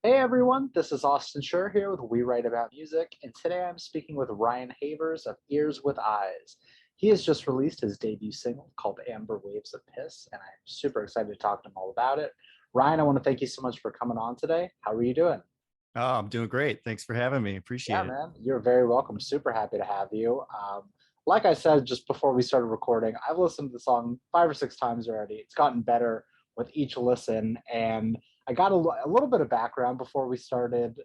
Hey everyone, this is Austin Schur here with We Write About Music, and today I'm speaking with Ryan Havers of Ears with Eyes. He has just released his debut single called Amber Waves of Piss, and I'm super excited to talk to him all about it. Ryan, I want to thank you so much for coming on today. How are you doing? Oh, I'm doing great. Thanks for having me. Yeah, Appreciate it. man, you're very welcome. Super happy to have you. Like I said just before we started recording, I've listened to the song 5 or 6 times already. It's gotten better with each listen, and I got a little bit of background before we started.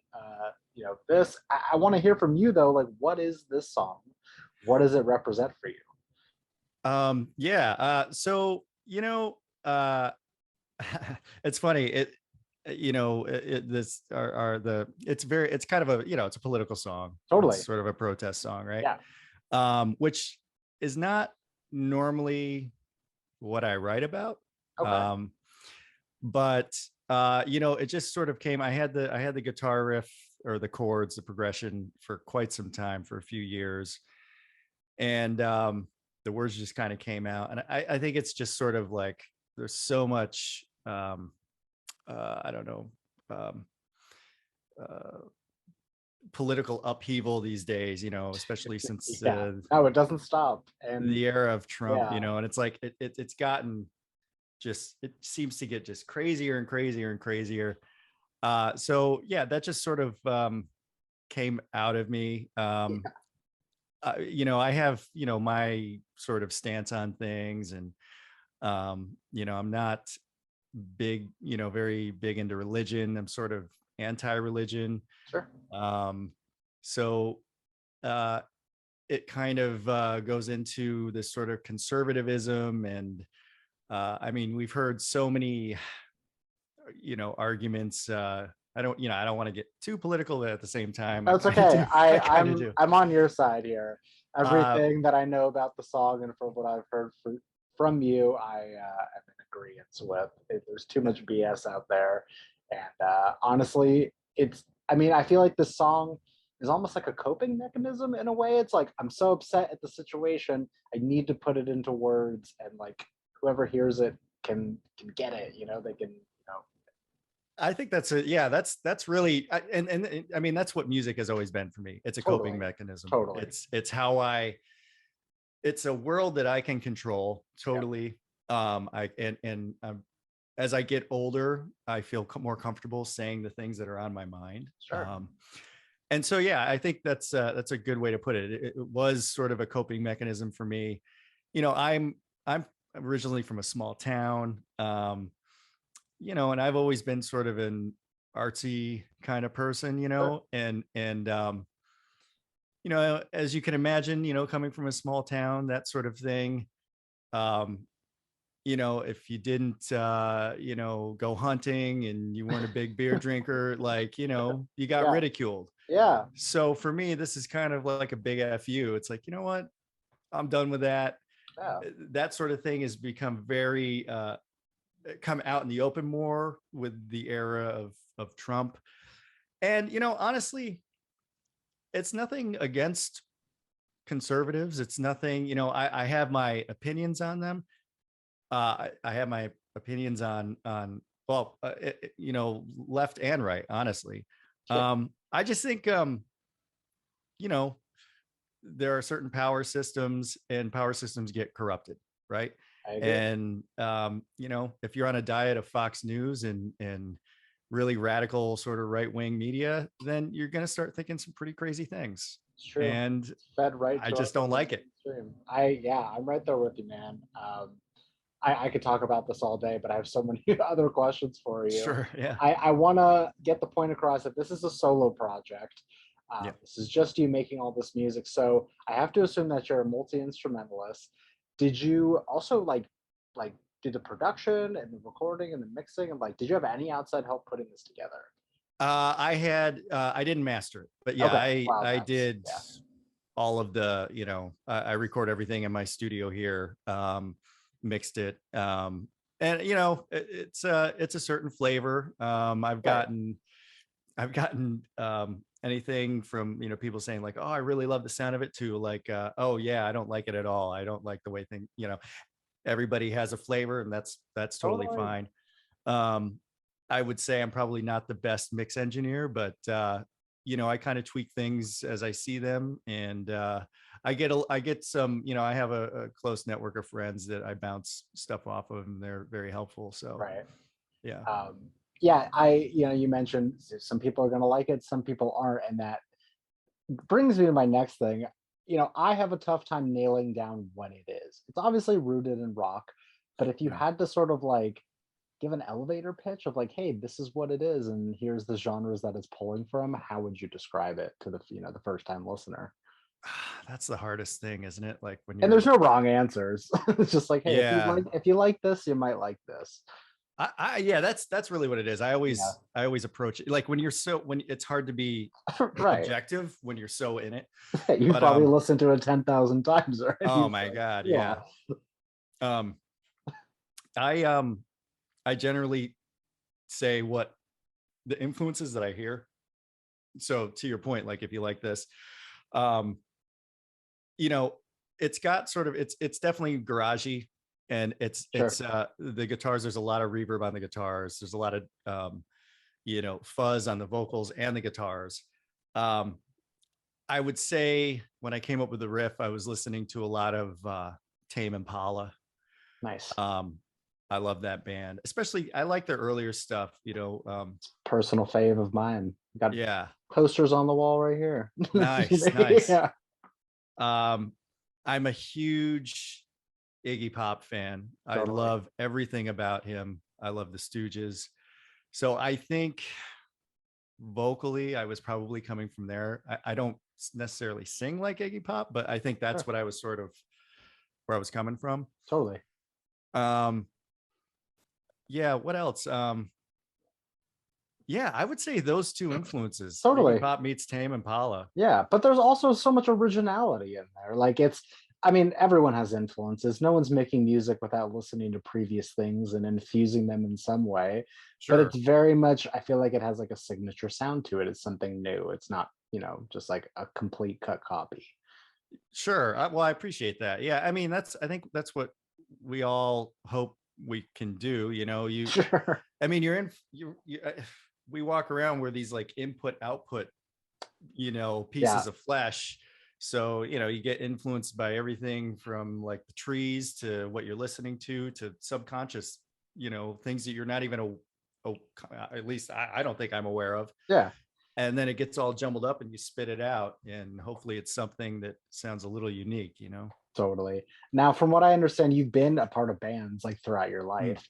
This. I want to hear from you though. Like, what is this song? What does it represent for you? Yeah. It's funny. This are the it's kind of a it's a political song. It's Totally. sort of a protest song, right? Yeah. Which is not normally what I write about. Okay. Um, but it just sort of came. I had the guitar riff or the chords, the progression for quite some time, for a few years, and the words just kind of came out. And I think it's just sort of like there's so much I don't know, um, uh, political upheaval these days, especially since Yeah. No, it doesn't stop. And the era of Trump, yeah. and it's like it's gotten just, it seems to get just crazier and crazier and crazier. So yeah, that just sort of came out of me. I have, my sort of stance on things, and I'm not big, very big into religion. I'm sort of anti-religion. Sure. Um, so uh, it kind of goes into this sort of conservatism, and I mean, we've heard so many, arguments. I don't want to get too political, but at the same time, I That's kind of okay. do. I kind of do. I'm on your side here. Uh, Everything that I know about the song and from what I've heard from you, I am in agreement with. There's too much BS out there, and honestly, it's. I mean, I feel like the song is almost like a coping mechanism in a way. It's like I'm so upset at the situation, I need to put it into words, and like whoever hears it can get it. They can. I think that's really, and I mean, that's what music has always been for me. It's a coping Totally, mechanism. totally. It's how it's a world that I can control Yeah, totally. I and As I get older, I feel more comfortable saying the things that are on my mind. sure. And so, yeah, I think that's a good way to put it. It was sort of a coping mechanism for me. I'm originally from a small town, and I've always been sort of an artsy kind of person, Sure. as you can imagine, coming from a small town, that sort of thing. Um, if you didn't, go hunting and you weren't a big beer drinker, like, you got Yeah. ridiculed. Yeah. So for me, this is kind of like a big FU. It's like, you know what? I'm done with that. Yeah. That sort of thing has become very, come out in the open more with the era of Trump. And, honestly, it's nothing against conservatives. It's nothing, I have my opinions on them. I have my opinions on well, left and right, honestly. Sure. I just think, you know, there are certain power systems, and power systems get corrupted, right? I agree. And if you're on a diet of Fox News and really radical sort of right-wing media, then you're going to start thinking some pretty crazy things. It's true. And It's fed right I to just us don't in the like it. mainstream. I'm right there with you, man. I could talk about this all day, but I have so many other questions for you. Sure. Yeah. I want to get the point across that this is a solo project. Yeah. This is just you making all this music. So I have to assume that you're a multi-instrumentalist. Did you also like do the production and the recording and the mixing, and like did you have any outside help putting this together? I didn't master it, but yeah, Okay. I Wow, I that's did yeah. all of the, I record everything in my studio here, mixed it. And it's a certain flavor. Right. I've gotten anything from, people saying like, oh, I really love the sound of it, too. Like, oh yeah, I don't like it at all. I don't like the way everybody has a flavor, and that's totally Totally. fine. Um, I would say I'm probably not the best mix engineer, but I kind of tweak things as I see them, and I get some. I have a close network of friends that I bounce stuff off of, and they're very helpful. So Right. yeah. Um, yeah, you mentioned some people are going to like it, some people aren't, and that brings me to my next thing. I have a tough time nailing down when it is. It's obviously rooted in rock, but if you Yeah. had to sort of like give an elevator pitch of like, hey, this is what it is, and here's the genres that it's pulling from, how would you describe it to the first time listener? That's the hardest thing, isn't it? Like when And there's you're, no wrong answers. It's just like, hey, yeah, if you like this, you might like this. yeah, that's really what it is. I Yeah. always, I always approach it like when it's hard to be Right. objective when you're so in it. You've But probably listened to it 10,000 times oh already. my So God, yeah. yeah. Um, I I generally say what the influences that I hear. So to your point, like if you like this, um, you know, it's got sort of it's definitely garagey, and Sure. the guitars, there's a lot of reverb on the guitars. There's a lot of fuzz on the vocals and the guitars. Um, I would say when I came up with the riff, I was listening to a lot of Tame Impala. Nice. Um, I love that band, especially I like their earlier stuff. Personal fave of mine. Got Yeah, posters on the wall right here. nice, nice. Yeah. Um, I'm a huge Iggy Pop fan. I Totally. love everything about him. I love the Stooges. So I think vocally, I was probably coming from there. I don't necessarily sing like Iggy Pop, but I think that's Sure. what I was sort of where I was coming from. Totally. Um, yeah, what else? Yeah, I would say those two influences, Iggy Totally. Pop meets Tame Impala. Yeah, but there's also so much originality in there. Like I mean, everyone has influences. No one's making music without listening to previous things and infusing them in some way. But it's Sure. very much, I feel like it has like a signature sound to it. It's something new. It's not, just like a complete cut copy. Sure. Well, I appreciate that. Yeah. I mean, I think that's what we all hope we can do. Sure. I mean, we walk around where these like input output, Yeah. pieces of flesh. So, you get influenced by everything from like the trees to what you're listening to subconscious, things that you're not even, at least I don't think I'm aware of. Yeah. And then it gets all jumbled up and you spit it out, and hopefully it's something that sounds a little unique. Totally. Now, from what I understand, you've been a part of bands like throughout your Mm, life.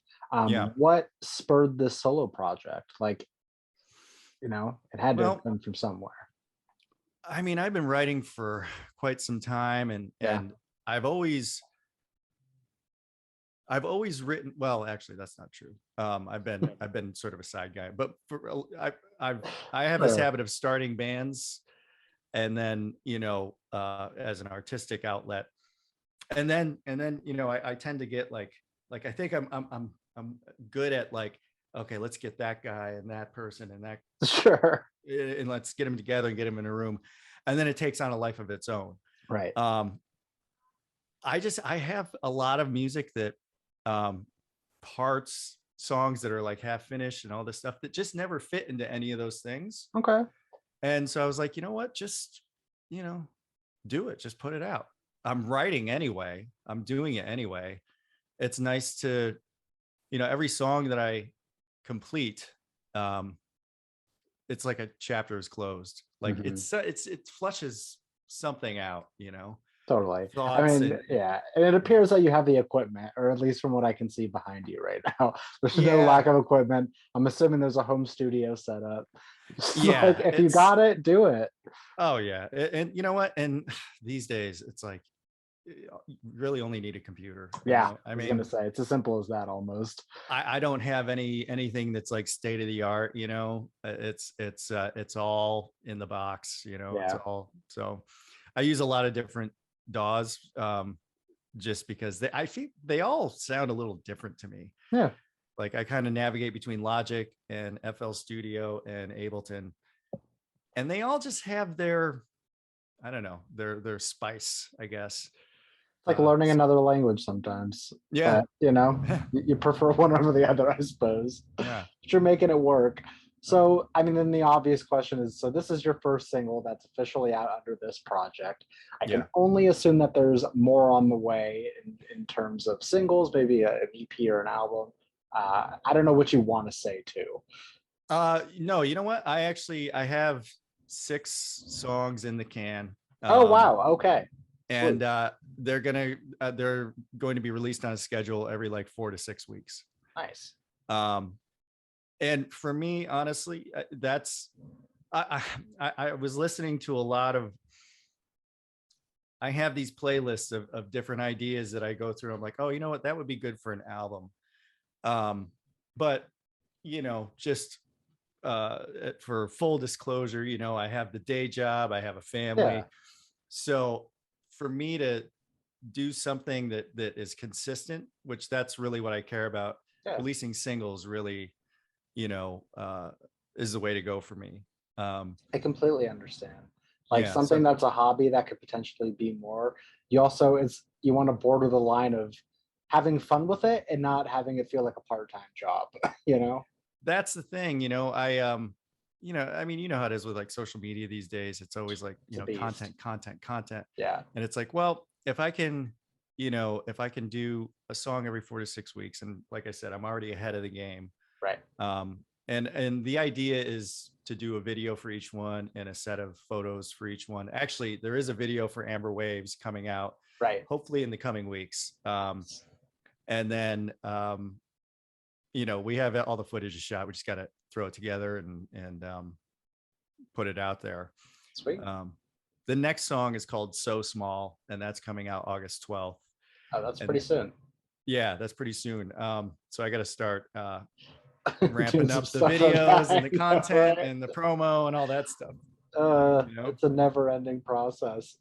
yeah. What spurred this solo project? Like, it had to have Well, come from somewhere. I mean, I've been writing for quite some time, and Yeah. I've always I've always written. Well, actually, that's not true. I've been sort of a side guy, but I have this Sure. habit of starting bands, and then as an artistic outlet, and then I tend to get like I think I'm good at like, okay, let's get that guy and that person Sure. and let's get them together and get them in a room, and then it takes on a life of its own. Right. um I have a lot of music that um parts songs that are like half finished and all this stuff that just never fit into any of those things. Okay. And so I was like, you know what, just you know do it, just put it out. I'm writing anyway, I'm doing it anyway. It's nice to, every song that I complete, um it's like a chapter is closed. Like Mhm. it flushes something out. Totally. I Thoughts mean, yeah, and it appears that you have the equipment, or at least from what I can see behind you right now. There's no yeah, lack of equipment. I'm assuming there's a home studio set up. Just like yeah, if you it's got it, do it. oh yeah. And you know what, and these days it's like you really only need a computer. Yeah, I I was gonna mean, say it's as simple as that almost. I don't have anything that's like state of the art. It's all in the box. It's Yeah. all, so I use a lot of different DAWs, just because I think they all sound a little different to me. Yeah. Like I kind of navigate between Logic and FL Studio and Ableton, and they all just have their, I don't know, their spice, I guess. like learning So, another language sometimes. yeah. But you prefer one over the other, I suppose. Yeah. But you're making it work. Uh, So, I mean, then the obvious question is, so this is your first single that's officially out under this project. I can yeah. only assume that there's more on the way in terms of singles, maybe an EP or an album. I don't know what you want to say too. No, you know what? I have 6 songs in the can. Oh, Um, wow. Okay. Sweet. and they're going to be released on a schedule every like 4 to 6 weeks. Nice. Um, and for me, honestly, that's I was listening to a lot of. I have these playlists of different ideas that I go through. I'm like, oh, you know what? That would be good for an album. But just for full disclosure, I have the day job, I have a Yeah. family. So for me to do something that is consistent, which that's really what I care about, Yeah. releasing singles really, you know, uh, is the way to go for me. Um, I completely understand. Like yeah. something So that's a hobby that could potentially be more. You also it's you want to border the line of having fun with it and not having it feel like a part-time job, you know? that's the thing, I mean, you know how it is with like social media these days. It's always like, It's a beast. content, content, content. Yeah. And it's like, well, if I can do a song every 4 to 6 weeks, and like I said, I'm already ahead of the game. Right. And the idea is to do a video for each one and a set of photos for each one. Actually, there is a video for Amber Waves coming out, Right. hopefully in the coming weeks. And then we have all the footage shot. We just got to throw it together and put it out there. Sweet. The next song is called So Small, and that's coming out August 12th. Oh, that's And pretty soon. yeah, that's pretty soon. So I got to start Doing ramping some up the stuff on videos that. and I the know, content right? and the promo and all that stuff. It's a never-ending process.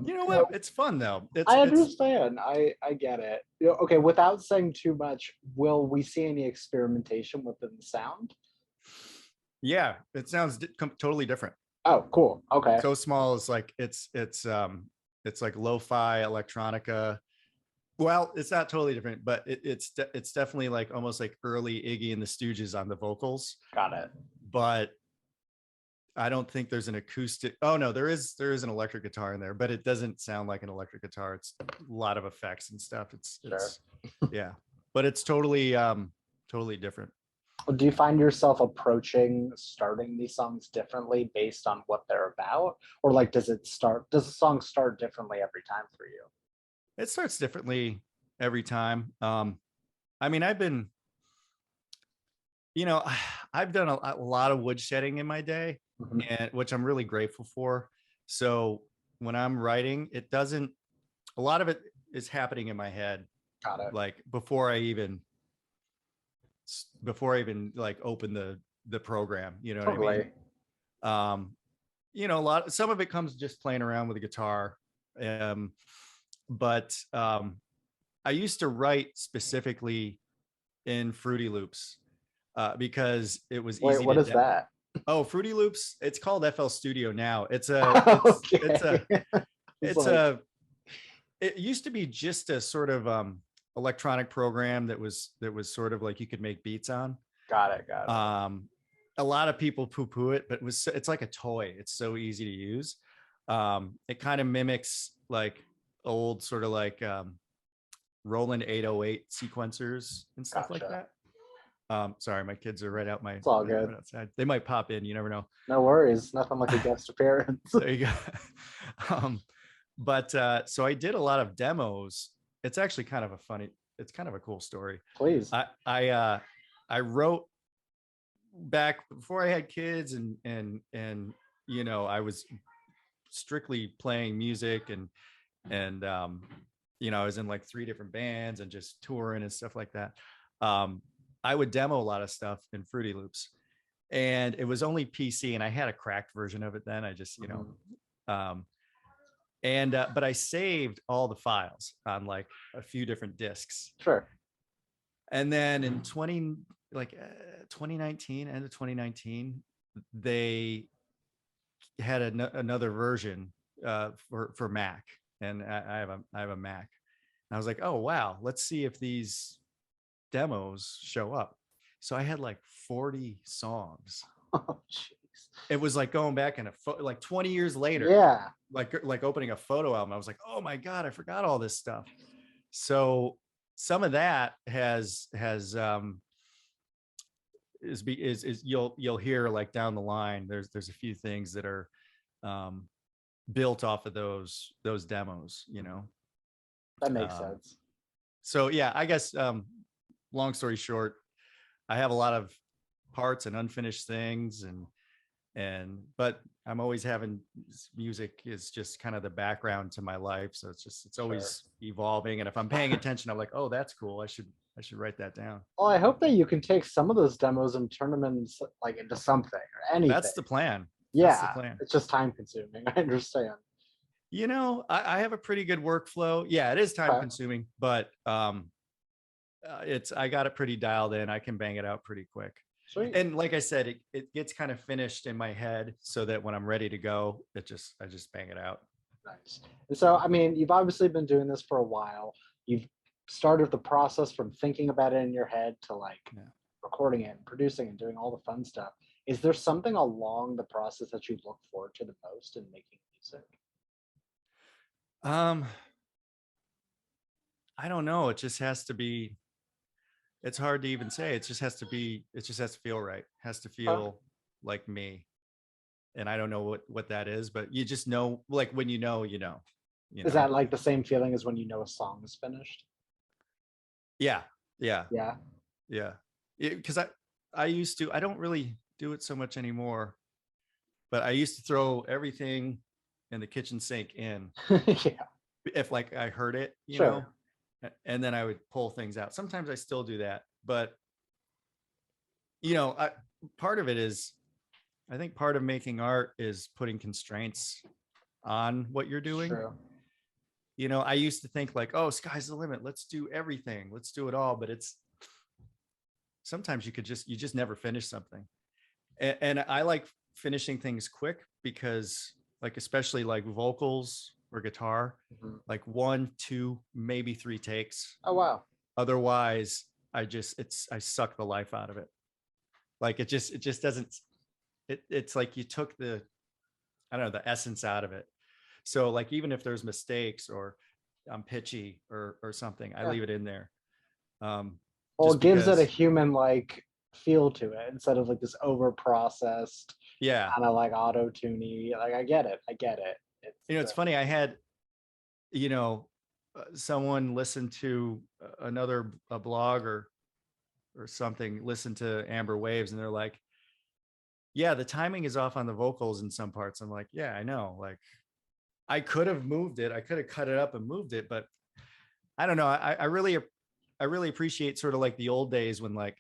You know what? It's fun though. I It's understand. I get it. Okay, without saying too much, will we see any experimentation within the sound? Yeah, it sounds totally different. Oh, cool. Okay. So Small is like it's like lo-fi electronica. Well, it's not totally different, but it's definitely like almost like early Iggy and the Stooges on the vocals. Got it. But I don't think there's an acoustic. Oh no, there is an electric guitar in there, but it doesn't sound like an electric guitar. It's a lot of effects and stuff. Sure. Yeah, but it's totally different. Do you find yourself approaching starting these songs differently based on what they're about? Or like does the song start differently every time for you? It starts differently every time. I mean, you know, I've done a lot of woodshedding in my day, Mhm. and which I'm really grateful for. So when I'm writing, a lot of it is happening in my head, Got it. like like open the program, you know what I mean? Totally. Um, some of it comes just playing around with the guitar. Um, but I used to write specifically in Fruity Loops because it was Wait, easy what to is that? oh, Fruity Loops. It's called FL Studio now. Okay. It's It's like, a it used to be just a sort of electronic program that was sort of like you could make beats on. got it, got it. Um, a lot of people poo-poo it, but it's like a toy. It's so easy to use. It kind of mimics like old sort of like Roland 808 sequencers and stuff like Gotcha. that. Sorry, my kids are It's all good. right outside. They might pop in. You never know. No worries. Nothing like a guest appearance. There you go. But so I did a lot of demos. It's actually kind of a funny. It's kind of a cool story. Please. I wrote back before I had kids and I was strictly playing music and I was in like 3 different bands and just touring and stuff like that. I would demo a lot of stuff in Fruity Loops, and it was only PC, and I had a cracked version of it then. I just Mhm. um, but I saved all the files on like a few different discs, Sure. and then in 2019, end of 2019, they had another version for Mac, and I have a Mac, I was like, oh wow, let's see if these demos show up. So I had like 40 songs. Oh, jeez. It was like going back in like 20 years later, Yeah, like opening a photo album. I was like, oh my God, I forgot all this stuff. So some of that is you'll hear like down the line. There's a few things that are um, built off of those demos, you know. that makes Um, sense. so yeah, I guess long story short, I have a lot of parts and unfinished things, but I'm always having music is just kind of the background to my life, so it's Sure. always evolving. And if I'm paying attention, I'm like, oh, that's cool. I should write that down. Well, I hope that you can take some of those demos and turn them like into something or anything. That's the plan. That's the Yeah, plan. it's just time consuming. I understand. You know, I have a pretty good workflow. Yeah, it is time Okay. consuming, but it's I got it pretty dialed in. I can bang it out pretty quick. Sweet. And like I said, it gets kind of finished in my head so that when I'm ready to go, I just bang it out. Nice. And so, I mean, you've obviously been doing this for a while. You've started the process from thinking about it in your head to like Yeah. recording it and producing and doing all the fun stuff. Is there something along the process that you look forward to the most in making music? Um, I don't know. It just has to be. It's hard to even say. It just has to be. It just has to feel right. It has to Huh? feel like me. And I don't know what that is, but you just know, like when you know, you know, you Is know. that like the same feeling as when you know a song is finished? Yeah, yeah, Yeah. yeah. Because I used to. I don't really do it so much anymore, but I used to throw everything in the kitchen sink in Yeah. if like I heard it, you know, Sure. and then I would pull things out. Sometimes I still do that, but you know, part of it is I think part of making art is putting constraints on what you're doing. True. You know, I used to think like, oh, sky's the limit. Let's do everything. Let's do it all. But it's sometimes you just never finish something. And I like finishing things quick because like, especially like vocals or guitar, Mhm. like 1, 2, maybe 3 takes. Oh wow. Otherwise, I suck the life out of it. Like it just doesn't, it's like you took I don't know, the essence out of it. So like even if there's mistakes or I'm pitchy or something, I Yeah. leave it in there. Well, Just it gives it a because, human like feel to it instead of like this over processed yeah. kind of like auto tuney. Like I get it. I get it. You know, It's it's funny. I had, you know, someone listen to another a blog or something, listen to Amber Waves, and they're like, yeah, the timing is off on the vocals in some parts. I'm like, yeah, I know. Like I could have moved it. I could have cut it up and moved it, but I don't know. I really appreciate sort of like the old days when like,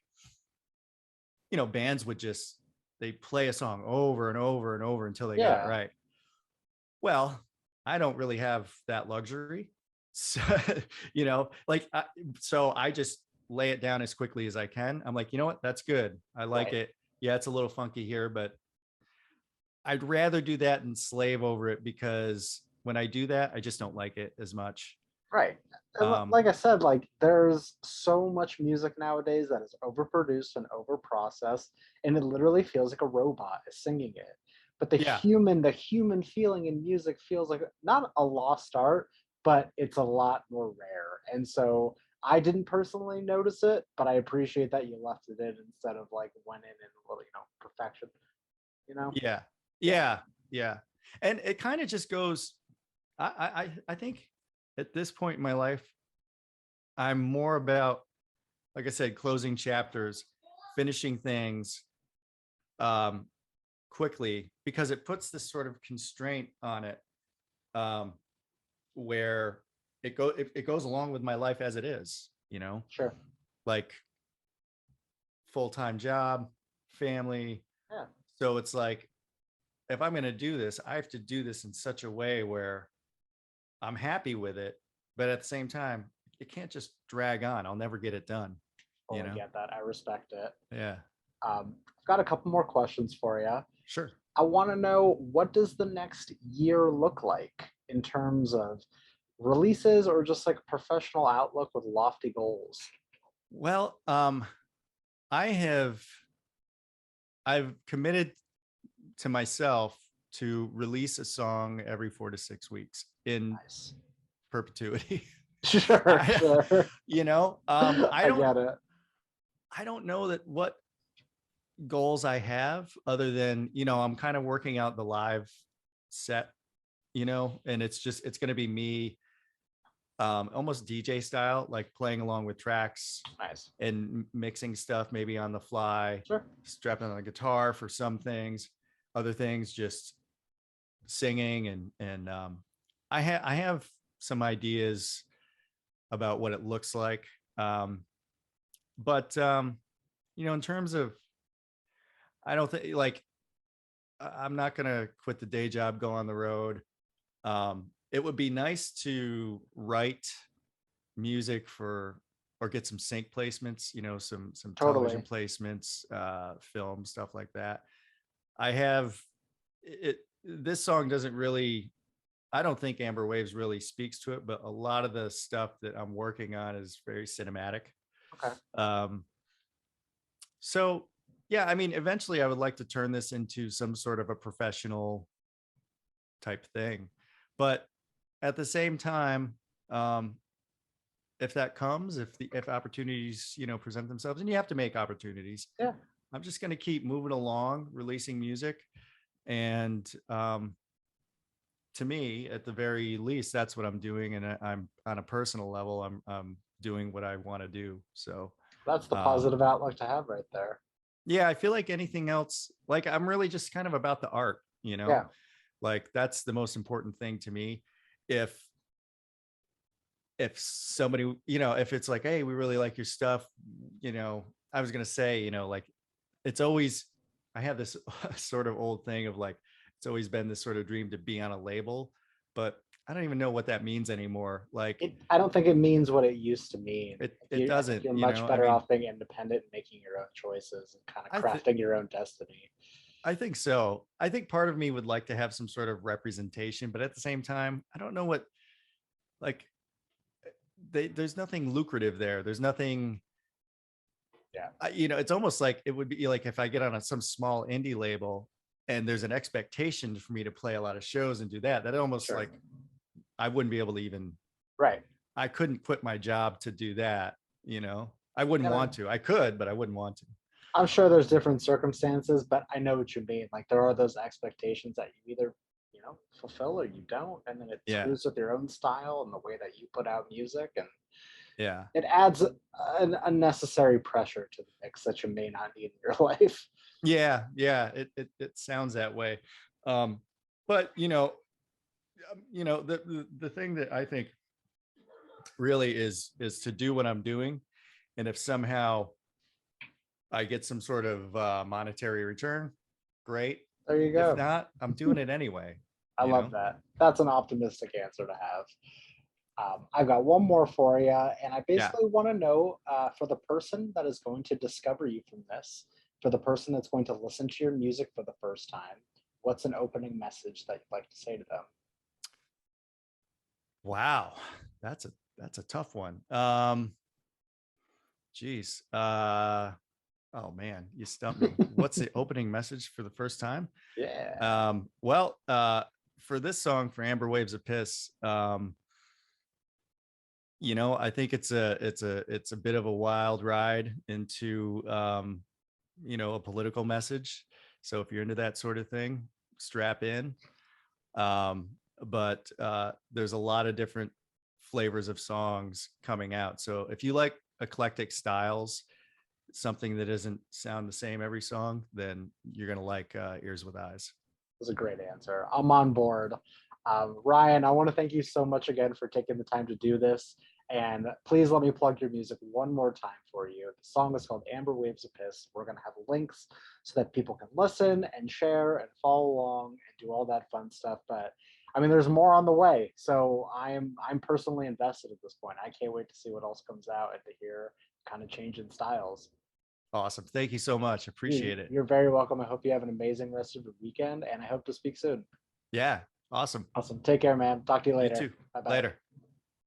you know, bands would just they play a song over and over and over until they got it yeah, right. Well, I don't really have that luxury. So, you know, like so I just lay it down as quickly as I can. I'm like, you know what? That's good. I like right, it. Yeah, it's a little funky here, but I'd rather do that and slave over it because when I do that, I just don't like it as much. right. And Um, like I said, like there's so much music nowadays that is overproduced and overprocessed, and it literally feels like a robot is singing it. But yeah, the human feeling in music feels like not a lost art, but it's a lot more rare. And so I didn't personally notice it, but I appreciate that you left it in instead of like went in and a little, perfection, you know? yeah, Yeah. yeah, yeah. And it kind of just goes. I think at this point in my life, I'm more about, like I said, closing chapters, finishing things um, quickly because it puts this sort of constraint on it um, where it goes along with my life as it is, you know, Sure. like full-time job, family. Yeah. So it's like if I'm going to do this, I have to do this in such a way where I'm happy with it, but at the same time, it can't just drag on. I'll never get it done, you Totally know? get that. I respect it. Yeah, I've got a couple more questions for you. sure. I want to know, what does the next year look like in terms of Releases or just like a professional outlook with lofty goals? Well, I have I've committed to myself to release a song every 4 to 6 weeks in Nice. perpetuity. Sure, I, sure. I I don't get it. know that what goals I have other than, I'm kind of working out the live set, and it's going to be me, almost DJ style, like playing along with tracks Nice. and mixing stuff maybe on the fly, Sure. strapping on a guitar for some things, other things just singing and I have some ideas about what it looks like. But in terms of, I don't think like I'm not gonna quit the day job, go on the road. It would be nice to write music for or get some sync placements, some television Totally. placements, film stuff like that. I have it. This song doesn't really. I don't think Amber Waves really speaks to it, but a lot of the stuff that I'm working on is very cinematic. Okay. Um, so yeah, I mean, eventually I would like to turn this into some sort of a professional type thing, but at the same time, um, if that comes, if opportunities, present themselves, and you have to make opportunities, Yeah. I'm just going to keep moving along, releasing music, and to me, at the very least, that's what I'm doing, and I'm on a personal level, I'm doing what I want to do. So, That's the um, positive outlook to have right there. yeah, I feel like anything else, like I'm really just kind of about the art, Yeah. like that's the most important thing to me. If somebody, if it's like, hey, we really like your stuff, I was gonna say, like it's always, I have this sort of old thing of like, it's always been this sort of dream to be on a label, but I don't even know what that means anymore. Like I don't think it means what it used to mean. it I think doesn't, you're much I better mean, off being independent and making your own choices and kind of I think crafting your own destiny. I think so. I think part of me would like to have some sort of representation, but at the same time, I don't know what, like there's nothing lucrative there. There's nothing, Yeah. it's almost like it would be like if I get on some small indie label and there's an expectation for me to play a lot of shows and do that almost Sure. like I wouldn't be able to even, Right. I couldn't quit my job to do that. I wouldn't And want to. I could, but I wouldn't want to. I'm sure there's different circumstances, but I know what you mean. Like there are those expectations that you either, fulfill or you don't, and then it Yeah. screws with your own style and the way that you put out music, and Yeah. it adds an unnecessary pressure to the mix that you may not need in your life. Yeah. Yeah. It sounds that way. But the thing that I think really is to do what I'm doing. And if somehow I get some sort of monetary return, great. There you If go. not, I'm doing it anyway, I you love know? that. That's an optimistic answer to have. I've got one more for you, and I Yeah. basically want to know for the person that is going to discover you from this, for the person that's going to listen to your music for the first time, what's an opening message that you'd like to say to them? Wow. That's a tough one. Geez. Oh man, you stumped me. What's the opening message for the first time? Yeah, Well, for this song, for Amber Waves of Piss, I think it's a bit of a wild ride into a political message. So if you're into that sort of thing, strap in. But there's a lot of different flavors of songs coming out. So if you like eclectic styles, something that doesn't sound the same every song, then you're gonna like Ears with Eyes. was a great answer. I'm on board. Ryan, I want to thank you so much again for taking the time to do this. And please let me plug your music one more time for you. The song is called Amber Waves of Piss. We're going to have links so that people can listen and share and follow along and do all that fun stuff. But I mean, there's more on the way. So I'm personally invested at this point. I can't wait to see what else comes out and to hear kind of change in styles. Awesome. Thank you so much. Appreciate it. You're very welcome. I hope you have an amazing rest of your weekend, and I hope to speak soon. Yeah. Awesome. Awesome. Take care, man. Talk to you You later. too. Bye bye. Later.